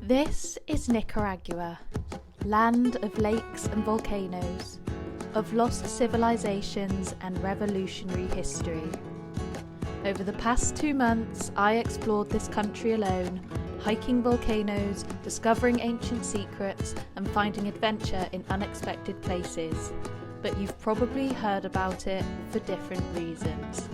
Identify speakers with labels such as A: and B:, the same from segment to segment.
A: This is Nicaragua, land of lakes and volcanoes, of lost civilizations and revolutionary history. Over the past 2 months, I explored this country alone, hiking volcanoes, discovering ancient secrets, and finding adventure in unexpected places. But you've probably heard about it for different reasons.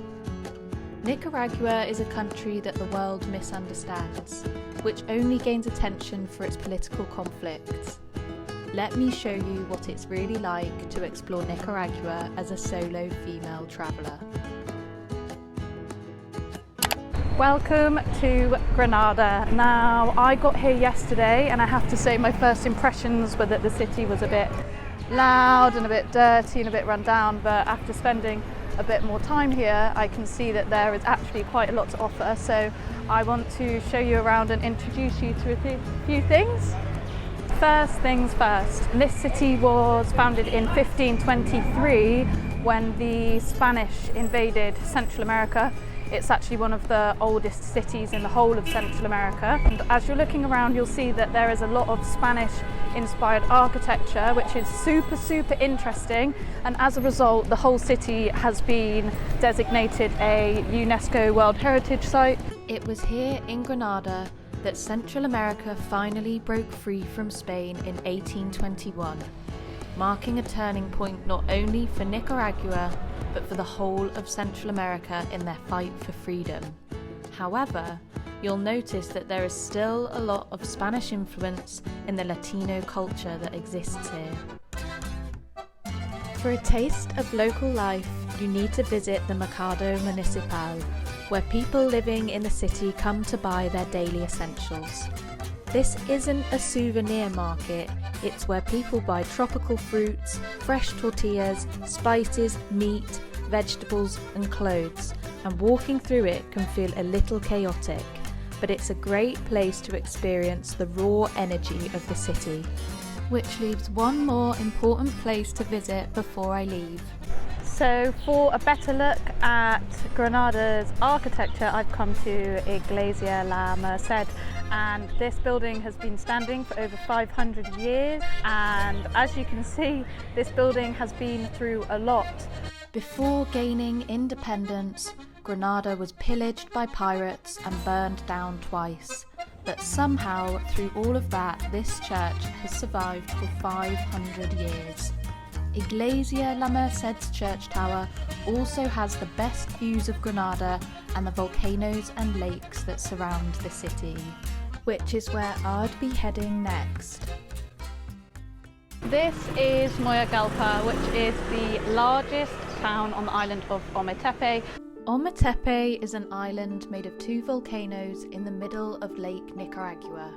A: Nicaragua is a country that the world misunderstands, which only gains attention for its political conflicts. Let me show you what it's really like to explore Nicaragua as a solo female traveller. Welcome to Granada. Now, I got here yesterday and I have to say my first impressions were that the city was a bit loud and a bit dirty and a bit run down, but after spending a bit more time here, I can see that there is actually quite a lot to offer. So I want to show you around and introduce you to a few things. First things first, this city was founded in 1523 when the Spanish invaded Central America. It's actually one of the oldest cities in the whole of Central America. And as you're looking around, you'll see that there is a lot of Spanish-inspired architecture, which is super interesting. And as a result, the whole city has been designated a UNESCO World Heritage Site. It was here in Granada that Central America finally broke free from Spain in 1821, marking a turning point not only for Nicaragua, but for the whole of Central America in their fight for freedom. However, you'll notice that there is still a lot of Spanish influence in the Latino culture that exists here. For a taste of local life, you need to visit the Mercado Municipal, where people living in the city come to buy their daily essentials. This isn't a souvenir market, it's where people buy tropical fruits, fresh tortillas, spices, meat, vegetables and clothes, and walking through it can feel a little chaotic, but it's a great place to experience the raw energy of the city. Which leaves one more important place to visit before I leave. So for a better look at Granada's architecture, I've come to Iglesia de la Merced, and this building has been standing for over 500 years, and as you can see, this building has been through a lot. Before gaining independence, Granada was pillaged by pirates and burned down twice. But somehow, through all of that, this church has survived for 500 years. Iglesia de la Merced's church tower also has the best views of Granada and the volcanoes and lakes that surround the city, which is where I'd be heading next. This is Moyagalpa, which is the largest town on the island of Ometepe. Ometepe is an island made of 2 volcanoes in the middle of Lake Nicaragua.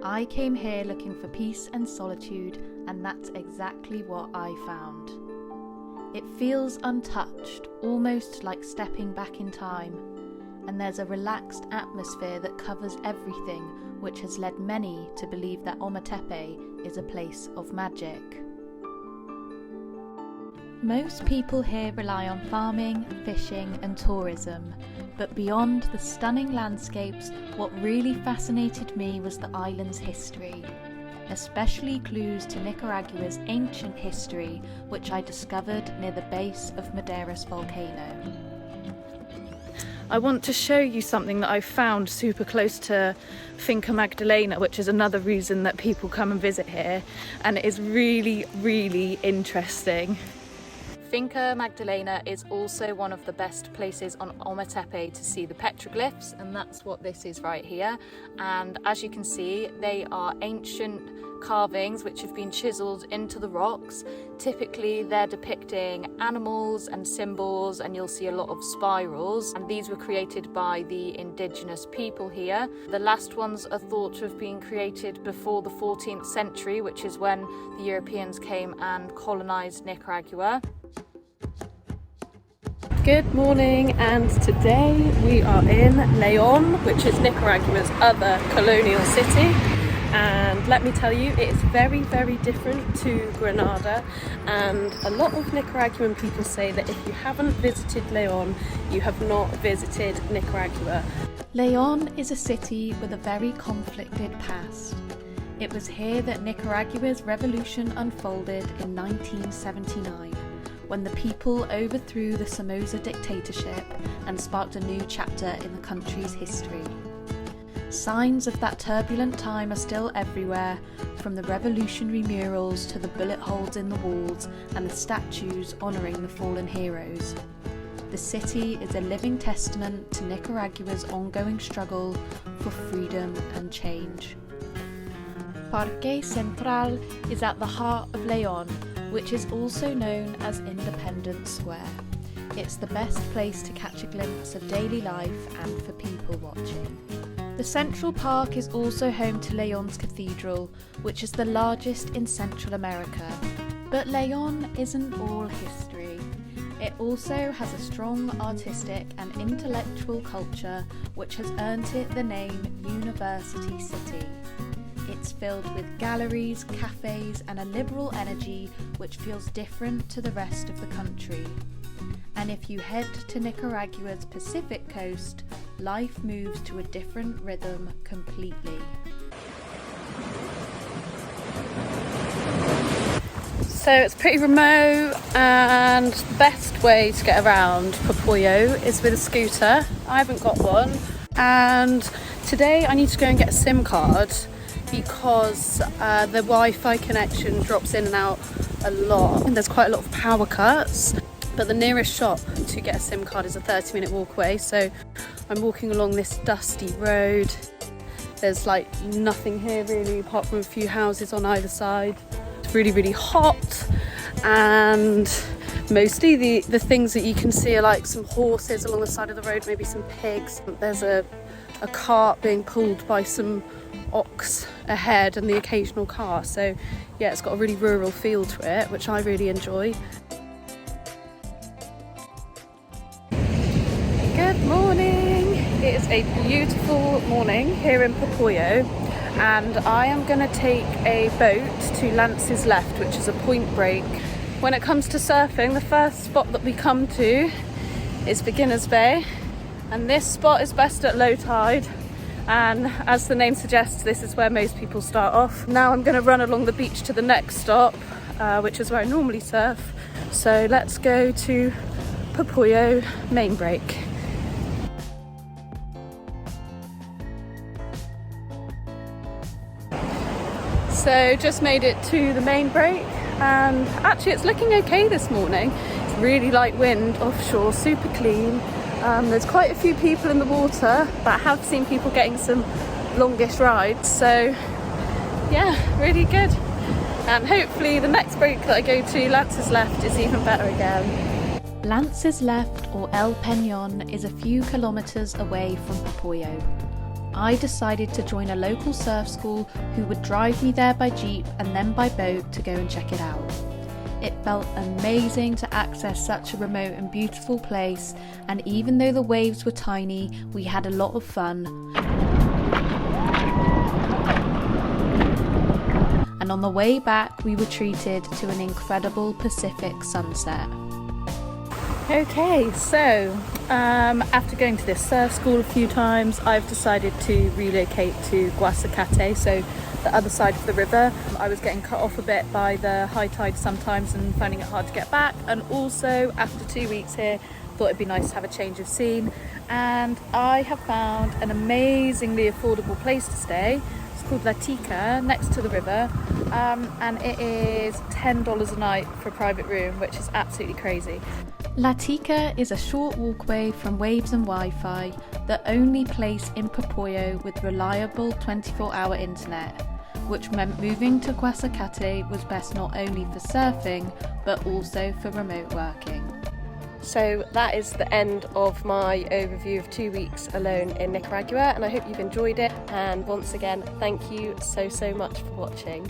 A: I came here looking for peace and solitude, and that's exactly what I found. It feels untouched, almost like stepping back in time, and there's a relaxed atmosphere that covers everything, which has led many to believe that Ometepe is a place of magic. Most people here rely on farming, fishing and tourism, but beyond the stunning landscapes, what really fascinated me was the island's history, especially clues to Nicaragua's ancient history, which I discovered near the base of Madeiras volcano. I want to show you something that I found super close to Finca Magdalena, which is another reason that people come and visit here, and it is really interesting. Finca Magdalena is also one of the best places on Ometepe to see the petroglyphs, and that's what this is right here. And as you can see, they are ancient carvings which have been chiseled into the rocks. Typically they're depicting animals and symbols, and you'll see a lot of spirals, and these were created by the indigenous people here. The last ones are thought to have been created before the 14th century, which is when the Europeans came and colonized Nicaragua. Good morning, and today we are in León, which is Nicaragua's other colonial city. And let me tell you, it is very different to Granada, and a lot of Nicaraguan people say that if you haven't visited León, you have not visited Nicaragua. León is a city with a very conflicted past. It was here that Nicaragua's revolution unfolded in 1979, when the people overthrew the Somoza dictatorship and sparked a new chapter in the country's history. Signs of that turbulent time are still everywhere, from the revolutionary murals to the bullet holes in the walls and the statues honouring the fallen heroes. The city is a living testament to Nicaragua's ongoing struggle for freedom and change. Parque Central is at the heart of León, which is also known as Independence Square. It's the best place to catch a glimpse of daily life and for people watching. The Central Park is also home to León's Cathedral, which is the largest in Central America. But León isn't all history. It also has a strong artistic and intellectual culture which has earned it the name University City. It's filled with galleries, cafes and a liberal energy which feels different to the rest of the country. And if you head to Nicaragua's Pacific coast, life moves to a different rhythm completely. So it's pretty remote, and the best way to get around Popoyo is with a scooter. I haven't got one, and today I need to go and get a SIM card because the Wi-Fi connection drops in and out a lot, and there's quite a lot of power cuts. But the nearest shop to get a SIM card is a 30-minute walk away, so I'm walking along this dusty road. There's like nothing here really apart from a few houses on either side. It's really, really hot, and mostly the things that you can see are like some horses along the side of the road, maybe some pigs. There's a cart being pulled by some ox ahead and the occasional car. So yeah, it's got a really rural feel to it, which I really enjoy. Good morning! It is a beautiful morning here in Popoyo, and I am going to take a boat to Lance's Left, which is a point break. When it comes to surfing, the first spot that we come to is Beginner's Bay, and this spot is best at low tide, and as the name suggests, this is where most people start off. Now I'm going to run along the beach to the next stop, which is where I normally surf. So let's go to Popoyo main break. So just made it to the main break, and actually it's looking okay this morning. It's really light wind offshore, super clean. There's quite a few people in the water, but I have seen people getting some longish rides, so yeah, really good. And hopefully the next break that I go to, Lance's Left, is even better again. Lance's Left, or El Peñón, is a few kilometres away from Popoyo. I decided to join a local surf school who would drive me there by jeep and then by boat to go and check it out. It felt amazing to access such a remote and beautiful place, and even though the waves were tiny, we had a lot of fun. And on the way back, we were treated to an incredible Pacific sunset. Okay, so after going to this surf school a few times, I've decided to relocate to Guasacate, so the other side of the river. I was getting cut off a bit by the high tide sometimes and finding it hard to get back, and also after 2 weeks here, thought it'd be nice to have a change of scene, and I have found an amazingly affordable place to stay. It's called La Tica, next to the river, and it is $10 a night for a private room, which is absolutely crazy. La Tica is a short walkway from waves and Wi-Fi, the only place in Popoyo with reliable 24-hour internet, which meant moving to Guasacate was best not only for surfing, but also for remote working. So that is the end of my overview of 2 weeks alone in Nicaragua, and I hope you've enjoyed it. And once again, thank you so much for watching.